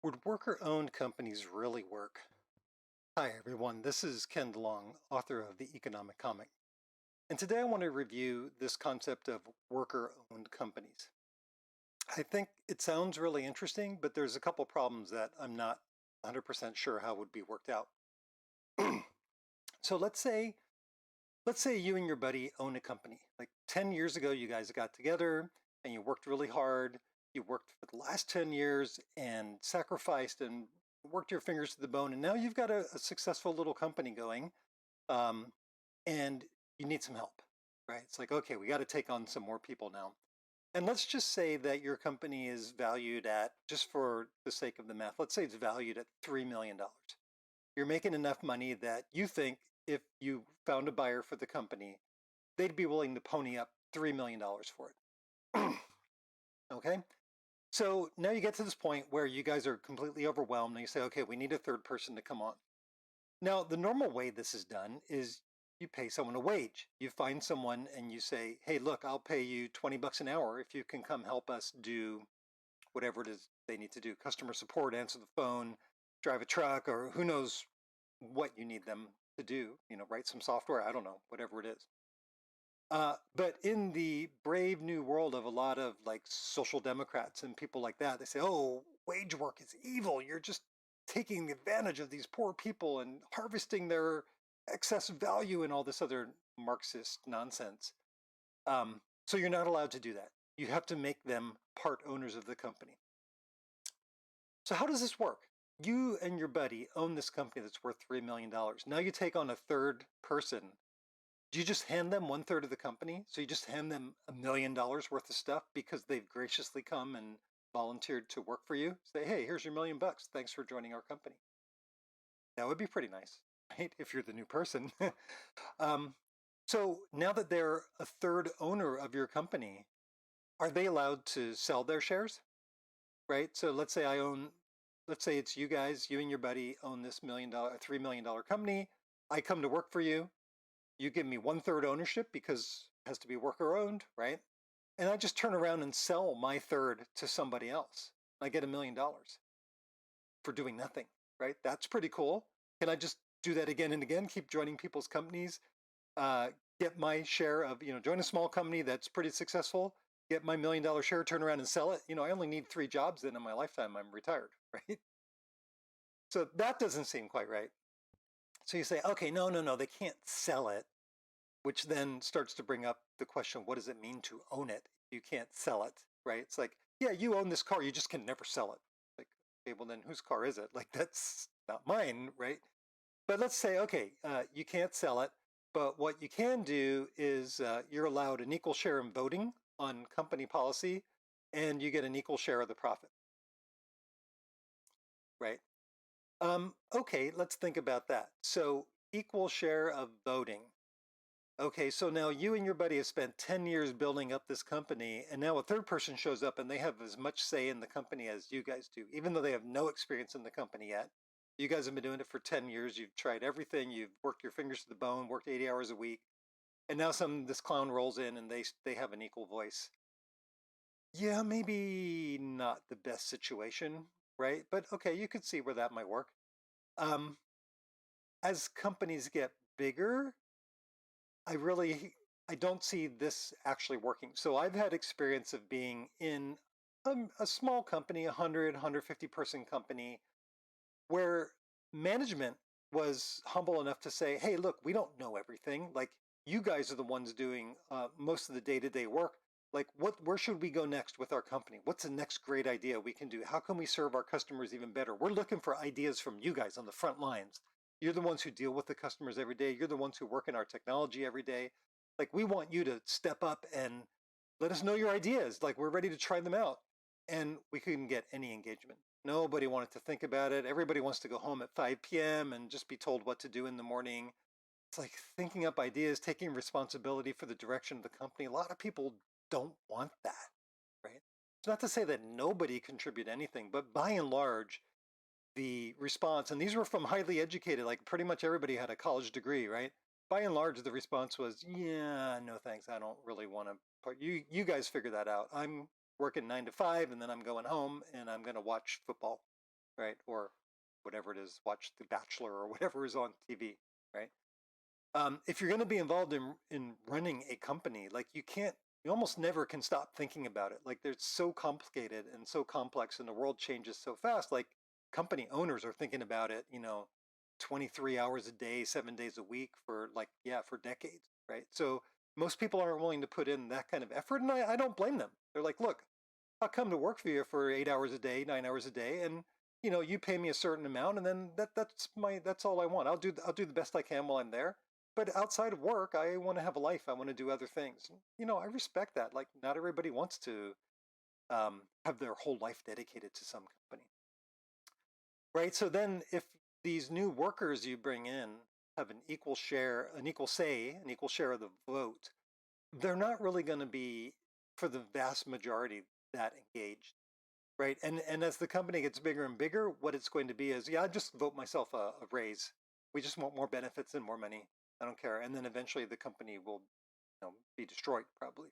Would worker-owned companies really work? Hi everyone, this is Ken DeLong, author of The Economic Comic. And today I want to review this concept of worker-owned companies. I think it sounds really interesting, but there's a couple problems that I'm not 100% sure how would be worked out. So let's say you and your buddy own a company. Like 10 years ago, you guys got together and you worked really hard. You worked for the last 10 years and sacrificed and worked your fingers to the bone. And now you've got a successful little company going, um, and you need some help, right? It's like, okay, we got to take on some more people now. And let's just say that your company is valued at, just for the sake of the math, let's say it's valued at $3 million. You're making enough money that you think if you found a buyer for the company, they'd be willing to pony up $3 million for it. Okay. So now you get to this point where you guys are completely overwhelmed and you say, okay, we need a third person to come on. Now, the normal way this is done is you pay someone a wage. You find someone and you say, hey, look, I'll pay you 20 bucks an hour if you can come help us do whatever it is they need to do, customer support, answer the phone, drive a truck, or who knows what you need them to do, write some software, I don't know, whatever it is. But in the brave new world of a lot of like social democrats and people like that, they say, oh, wage work is evil. You're just taking advantage of these poor people and harvesting their excess value and all this other Marxist nonsense. So you're not allowed to do that. You have to make them part owners of the company. So how does this work? You and your buddy own this company that's worth $3 million. Now you take on a third person. Do you just hand them 1/3 of the company? So you just hand them $1 million worth of stuff because they've graciously come and volunteered to work for you? Say, hey, here's your $1 million. Thanks for joining our company. That would be pretty nice, right? If you're the new person. um, so now that they're a third owner of your company, are they allowed to sell their shares? Right? So let's say it's you guys, you and your buddy own this $3 million company. I come to work for you. You give me 1/3 ownership because it has to be worker owned, right? And I just turn around and sell my third to somebody else. I get $1 million for doing nothing, right? That's pretty cool. Can I just do that again and again? Keep joining people's companies, uh, get my share of, join a small company that's pretty successful, get my $1 million share, turn around and sell it. I only need 3 jobs, then in my lifetime, I'm retired, right? So that doesn't seem quite right. So you say, okay, no, they can't sell it, which then starts to bring up the question, what does it mean to own it? You can't sell it, right? It's like, yeah, you own this car, you just can never sell it. Like, okay, well then whose car is it? Like, that's not mine, right? But let's say, okay, you can't sell it, but what you can do is you're allowed an equal share in voting on company policy, and you get an equal share of the profit, right? Okay, let's think about that. So equal share of voting. Okay, so now you and your buddy have spent 10 years building up this company, and now a third person shows up and they have as much say in the company as you guys do, even though they have no experience in the company yet. You guys have been doing it for 10 years. You've tried everything. You've worked your fingers to the bone, worked 80 hours a week. And now this clown rolls in and they have an equal voice. Yeah, maybe not the best situation, right? But okay, you could see where that might work. Um, as companies get bigger, I really I don't see this actually working. So I've had experience of being in a small company, 100, 150 person company, where management was humble enough to say, hey, look, we don't know everything. Like, you guys are the ones doing most of the day-to-day work. Like, where should we go next with our company? What's the next great idea we can do? How can we serve our customers even better? We're looking for ideas from you guys on the front lines. You're the ones who deal with the customers every day. You're the ones who work in our technology every day. Like, we want you to step up and let us know your ideas. Like, we're ready to try them out. And we couldn't get any engagement. Nobody wanted to think about it. Everybody wants to go home at 5 p.m. and just be told what to do in the morning. It's like thinking up ideas, taking responsibility for the direction of the company. A lot of people don't want that, right? It's not to say that nobody contribute anything, but by and large, the response, and these were from highly educated, like pretty much everybody had a college degree, right? By and large, the response was, yeah, no thanks. I don't really want to put you guys figure that out. I'm working 9 to 5 and then I'm going home and I'm going to watch football. right? Or whatever it is, watch The Bachelor or whatever is on TV, right? If you're going to be involved in running a company, like you almost never can stop thinking about it. Like they're so complicated and so complex, and the world changes so fast. Like company owners are thinking about it, 23 hours a day, 7 days a week for for decades, right? So most people aren't willing to put in that kind of effort, and I don't blame them. They're like, look, I'll come to work for you for 8 hours a day, 9 hours a day, and you pay me a certain amount, and then that's all I want. I'll do the best I can while I'm there. But outside of work, I want to have a life. I want to do other things. I respect that. Like, not everybody wants to have their whole life dedicated to some company, right? So then, if these new workers you bring in have an equal share, an equal say, an equal share of the vote, they're not really going to be, for the vast majority, that engaged, right? And as the company gets bigger and bigger, what it's going to be is, yeah, I just vote myself a raise. We just want more benefits and more money. I don't care. And then eventually the company will, be destroyed probably.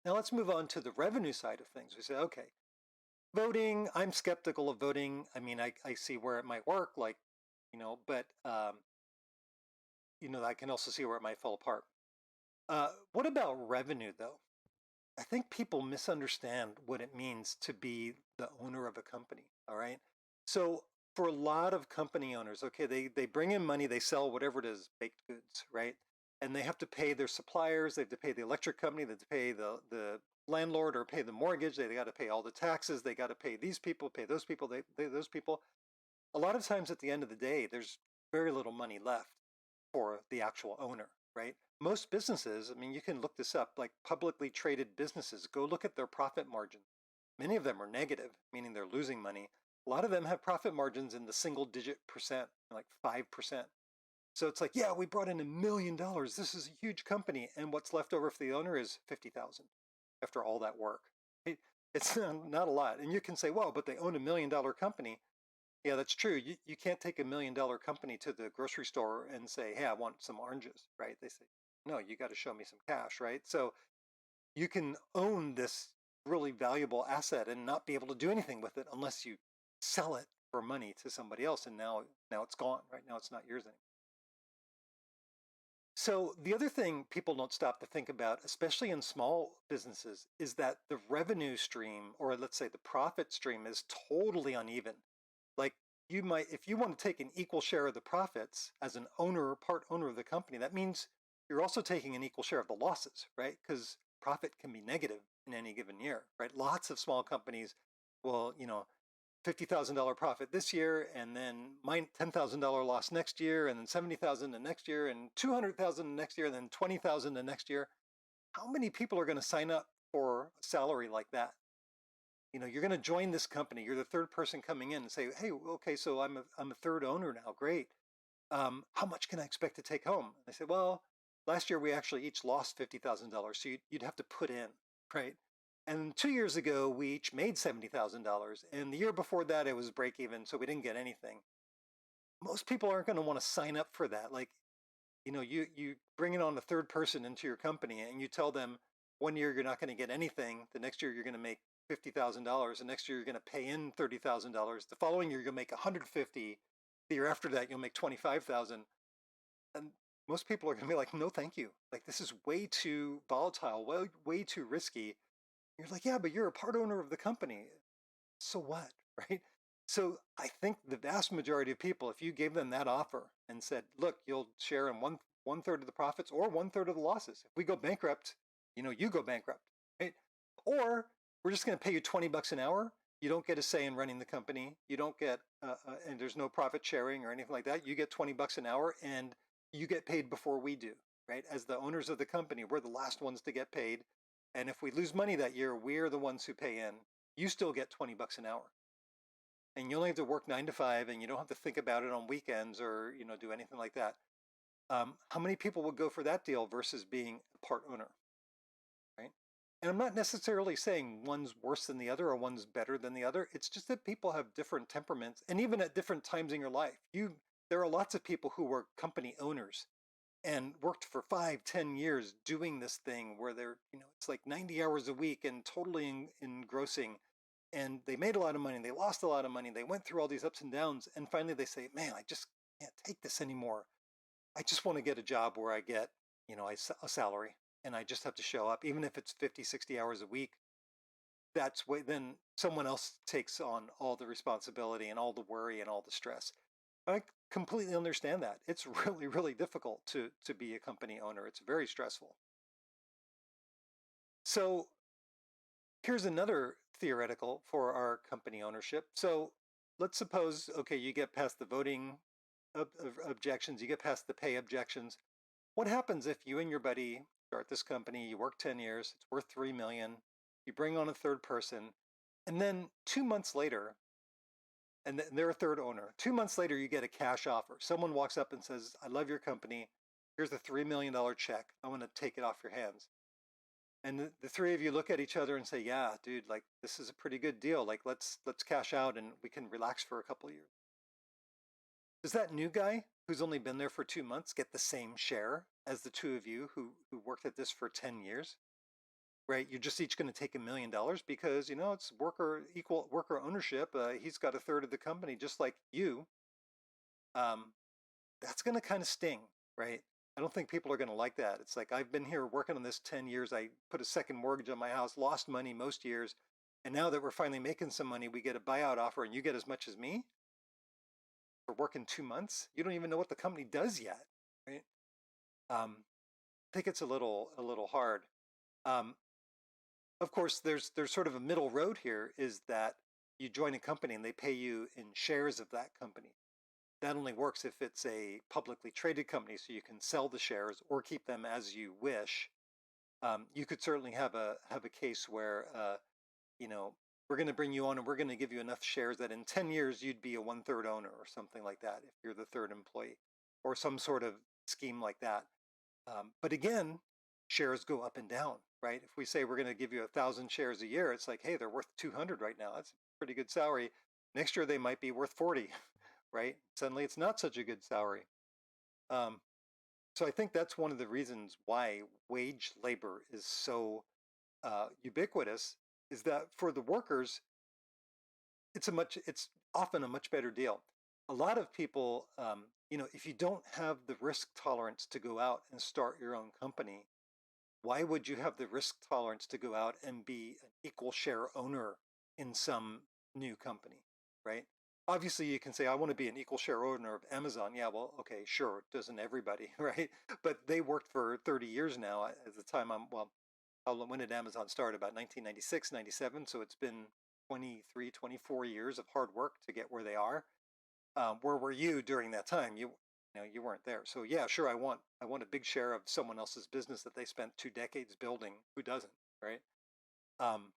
Now let's move on to the revenue side of things. We say, okay, voting. I'm skeptical of voting. I mean, I see where it might work, like, but I can also see where it might fall apart. What about revenue though? I think people misunderstand what it means to be the owner of a company. All right. So for a lot of company owners, okay, they bring in money, they sell whatever it is, baked goods, right? And they have to pay their suppliers, they have to pay the electric company, they have to pay the landlord or pay the mortgage, they got to pay all the taxes, they got to pay these people, pay those people, they those people. A lot of times at the end of the day, there's very little money left for the actual owner, right? Most businesses, I mean, you can look this up, like publicly traded businesses, go look at their profit margin. Many of them are negative, meaning they're losing money. A lot of them have profit margins in the single digit percent, like 5%. So it's like, yeah, we brought in $1 million. This is a huge company. And what's left over for the owner is 50,000 after all that work. It's not a lot. And you can say, well, but they own $1 million company. Yeah, that's true. You can't take $1 million company to the grocery store and say, hey, I want some oranges, right? They say, no, you got to show me some cash, right? So you can own this really valuable asset and not be able to do anything with it unless you sell it for money to somebody else. And now it's gone, right? Now it's not yours anymore. So the other thing people don't stop to think about, especially in small businesses, is that the revenue stream, or let's say the profit stream, is totally uneven. Like you might, if you want to take an equal share of the profits as an owner, part owner of the company, that means you're also taking an equal share of the losses, right? Because profit can be negative in any given year, right? Lots of small companies will, $50,000 profit this year, and then mine $10,000 loss next year, and then 70,000 the next year, and 200,000 the next year, and then 20,000 the next year. How many people are going to sign up for a salary like that? You're going to join this company. You're the third person coming in and say, hey, okay, so I'm a third owner now. Great. How much can I expect to take home? I said, well, last year we actually each lost $50,000. So you'd have to put in, right? And 2 years ago, we each made $70,000. And the year before that, it was break even. So we didn't get anything. Most people aren't going to want to sign up for that. Like, you bring it on a third person into your company and you tell them 1 year you're not going to get anything. The next year you're going to make $50,000. The next year you're going to pay in $30,000. The following year you'll make 150. The year after that you'll make 25,000. And most people are going to be like, no, thank you. Like this is way too volatile, way too risky. You're like, yeah, but you're a part owner of the company. So what, right? So I think the vast majority of people, if you gave them that offer and said, look, you'll share in one third of the profits or one third of the losses. If we go bankrupt, you go bankrupt, right? Or we're just going to pay you $20 an hour. You don't get a say in running the company. You don't get, and there's no profit sharing or anything like that. You get $20 an hour and you get paid before we do, right? As the owners of the company, we're the last ones to get paid. And if we lose money that year, we're the ones who pay in. You still get $20 an hour. And you only have to work 9 to 5 and you don't have to think about it on weekends or, do anything like that. How many people would go for that deal versus being a part owner, right? And I'm not necessarily saying one's worse than the other or one's better than the other. It's just that people have different temperaments, and even at different times in your life. There are lots of people who were company owners and worked for 5, 10 years doing this thing where they're, it's like 90 hours a week and totally engrossing. and they made a lot of money, they lost a lot of money, they went through all these ups and downs, and finally they say, man, I just can't take this anymore. I just want to get a job where I get, a salary, and I just have to show up, even if it's 50, 60 hours a week. That's way then someone else takes on all the responsibility and all the worry and all the stress. I completely understand that. It's really, really difficult to be a company owner. It's very stressful. So here's another theoretical for our company ownership. So let's suppose, okay, you get past the voting objections, you get past the pay objections. What happens if you and your buddy start this company, you work 10 years, it's worth 3 million, you bring on a third person, and then 2 months later, and they're a third owner, 2 months later, you get a cash offer. Someone walks up and says, I love your company. Here's a $3 million check. I want to take it off your hands. And the three of you look at each other and say, yeah, dude, like this is a pretty good deal. Like let's cash out and we can relax for a couple of years. Does that new guy who's only been there for 2 months get the same share as the two of you who worked at this for 10 years? Right? You're just each going to take $1 million because, it's equal worker ownership. He's got a third of the company, just like you. Um, that's going to kind of sting, right? I don't think people are going to like that. It's like, I've been here working on this 10 years. I put a second mortgage on my house, lost money most years. And now that we're finally making some money, we get a buyout offer and you get as much as me for working 2 months. You don't even know what the company does yet, right? I think it's a little hard. Um, of course, there's sort of a middle road here is that you join a company and they pay you in shares of that company. That only works if it's a publicly traded company, so you can sell the shares or keep them as you wish. You could certainly have a case where you know we're going to bring you on and we're going to give you enough shares that in 10 years you'd be a one-third owner or something like that if you're the third employee, or some sort of scheme like that. But again, shares go up and down, right? If we say we're going to give you 1,000 shares a year, it's like, hey, they're worth 200 right now. That's a pretty good salary. Next year they might be worth 40, right? Suddenly it's not such a good salary. Um, so I think that's one of the reasons why wage labor is so ubiquitous, is that for the workers, it's often a much better deal. A lot of people, if you don't have the risk tolerance to go out and start your own company, why would you have the risk tolerance to go out and be an equal share owner in some new company, right? Obviously, you can say, I want to be an equal share owner of Amazon. Yeah, well, okay, sure, doesn't everybody, right? But they worked for 30 years now. At the time, when did Amazon start? About 1996, 97. So it's been 23, 24 years of hard work to get where they are. Where were you during that time? You weren't there. So yeah, sure, I want a big share of someone else's business that they spent 2 decades building. Who doesn't, right? Um,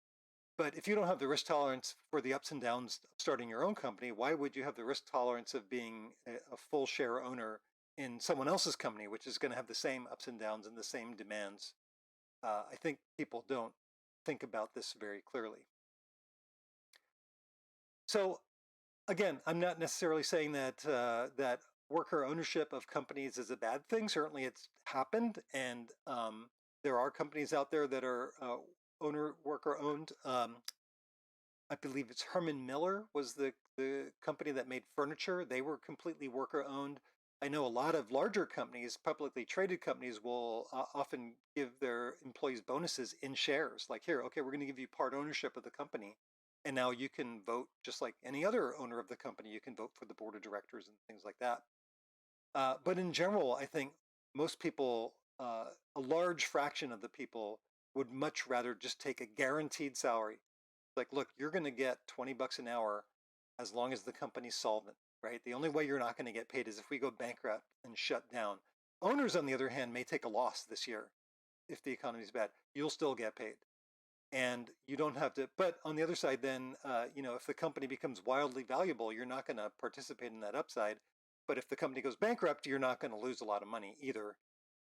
but if you don't have the risk tolerance for the ups and downs of starting your own company, why would you have the risk tolerance of being a full share owner in someone else's company, which is going to have the same ups and downs and the same demands? I think people don't think about this very clearly. So again, I'm not necessarily saying that worker ownership of companies is a bad thing. Certainly, it's happened, and there are companies out there that are worker owned. I believe it's Herman Miller was the company that made furniture. They were completely worker owned. I know a lot of larger companies, publicly traded companies, will often give their employees bonuses in shares. Like, here, okay, we're going to give you part ownership of the company. And now you can vote just like any other owner of the company. You can vote for the board of directors and things like that. But in general, I think most people, a large fraction of the people, would much rather just take a guaranteed salary. Like, look, you're going to get 20 bucks an hour as long as the company's solvent, right? The only way you're not going to get paid is if we go bankrupt and shut down. Owners, on the other hand, may take a loss this year if the economy's bad. You'll still get paid. And you don't have to, but on the other side, then, if the company becomes wildly valuable, you're not going to participate in that upside. But if the company goes bankrupt, you're not going to lose a lot of money either.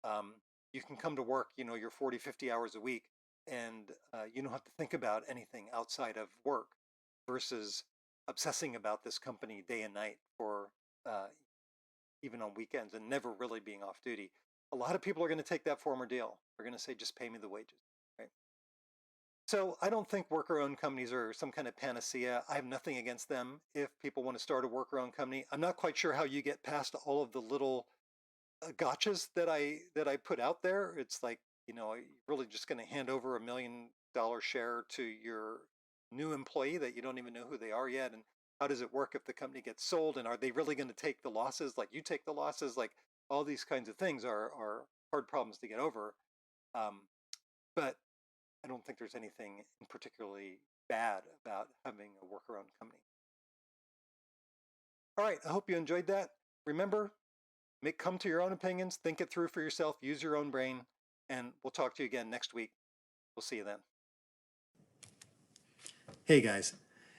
Um, you can come to work, your 40, 50 hours a week, and you don't have to think about anything outside of work versus obsessing about this company day and night for uh, even on weekends and never really being off duty. A lot of people are going to take that former deal. They're going to say, just pay me the wages, right? So I don't think worker-owned companies are some kind of panacea. I have nothing against them if people want to start a worker-owned company. I'm not quite sure how you get past all of the little gotchas that I put out there. It's like, you're really just going to hand over $1 million share to your new employee that you don't even know who they are yet. And how does it work if the company gets sold? And are they really going to take the losses? Like you take the losses? Like all these kinds of things are hard problems to get over. Um, but I don't think there's anything particularly bad about having a worker-owned company. All right, I hope you enjoyed that. Remember, come to your own opinions, think it through for yourself, use your own brain, and we'll talk to you again next week. We'll see you then. Hey guys,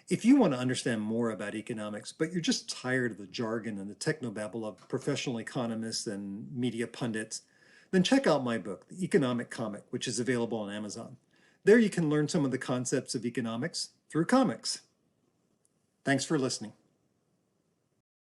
if you want to understand more about economics, but you're just tired of the jargon and the technobabble of professional economists and media pundits, then check out my book, The Economic Comic, which is available on Amazon. There you can learn some of the concepts of economics through comics. Thanks for listening.